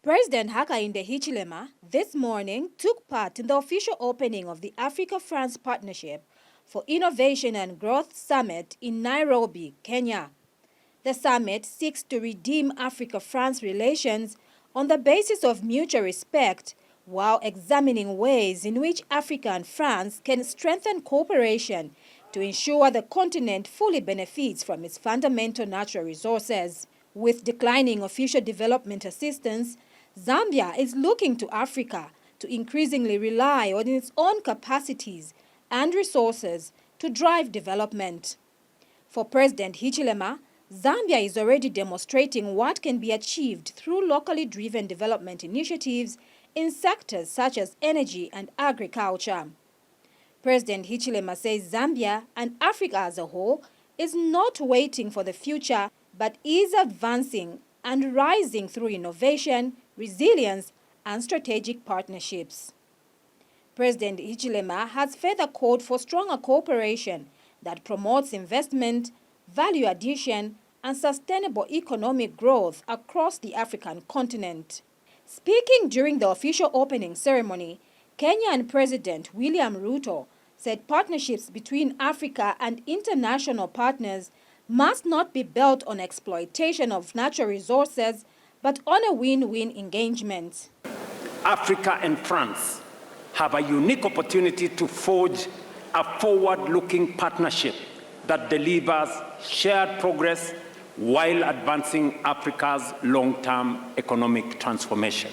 President HAKAINDE HICHILEMA this morning took part in the official opening of the Africa-France Partnership for Innovation and Growth Summit in Nairobi, Kenya. The summit seeks to redeem Africa-France relations on the basis of mutual respect while examining ways in which Africa and France can strengthen cooperation to ensure the continent fully benefits from its fundamental natural resources. With declining official development assistance, Zambia is looking to Africa to increasingly rely on its own capacities and resources to drive development. For President Hichilema, Zambia is already demonstrating what can be achieved through locally driven development initiatives in sectors such as energy and agriculture. President Hichilema says Zambia and Africa as a whole is not waiting for the future, but is advancing and rising through innovation, resilience, and strategic partnerships. President Hichilema has further called for stronger cooperation that promotes investment, value addition, and sustainable economic growth across the African continent. Speaking during the official opening ceremony, Kenyan President William Ruto said partnerships between Africa and international partners must not be built on exploitation of natural resources, but on a win-win engagement. Africa and France have a unique opportunity to forge a forward-looking partnership that delivers shared progress while advancing Africa's long-term economic transformation.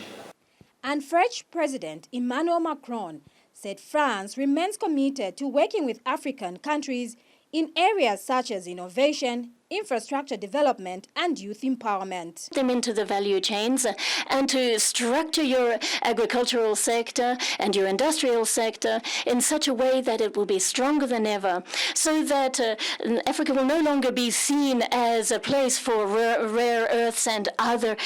And French President Emmanuel Macron said France remains committed to working with African countries in areas such as innovation, infrastructure development, and youth empowerment. Them into the value chains and to structure your agricultural sector and your industrial sector in such a way that it will be stronger than ever, so that Africa will no longer be seen as a place for rare earths and other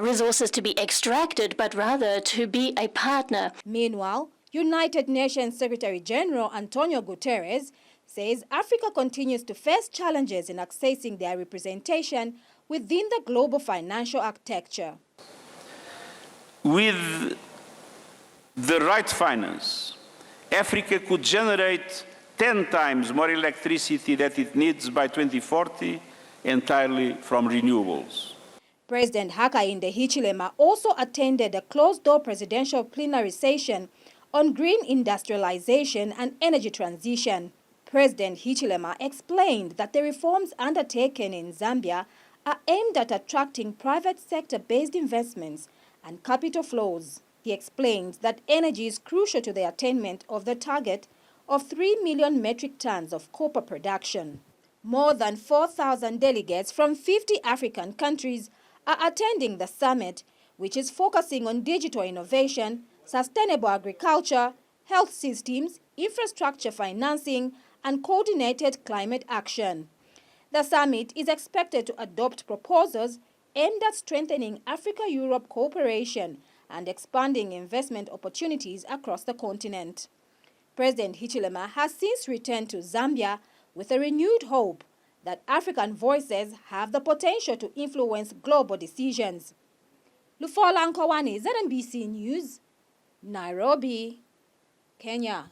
resources to be extracted, but rather to be a partner. Meanwhile, United Nations Secretary General Antonio Guterres says Africa continues to face challenges in accessing their representation within the global financial architecture. With the right finance, Africa could generate 10 times more electricity that it needs by 2040 entirely from renewables. President HAKAINDE HICHILEMA also attended a closed-door presidential plenary session on green industrialization and energy transition. President Hichilema explained that the reforms undertaken in Zambia are aimed at attracting private sector-based investments and capital flows. He explained that energy is crucial to the attainment of the target of 3 million metric tons of copper production. More than 4,000 delegates from 50 African countries are attending the summit, which is focusing on digital innovation, sustainable agriculture, health systems, infrastructure financing, and coordinated climate action. The summit is expected to adopt proposals aimed at strengthening Africa-Europe cooperation and expanding investment opportunities across the continent. President Hichilema has since returned to Zambia with a renewed hope that African voices have the potential to influence global decisions. Lufola Nkowani, ZNBC News, Nairobi, Kenya.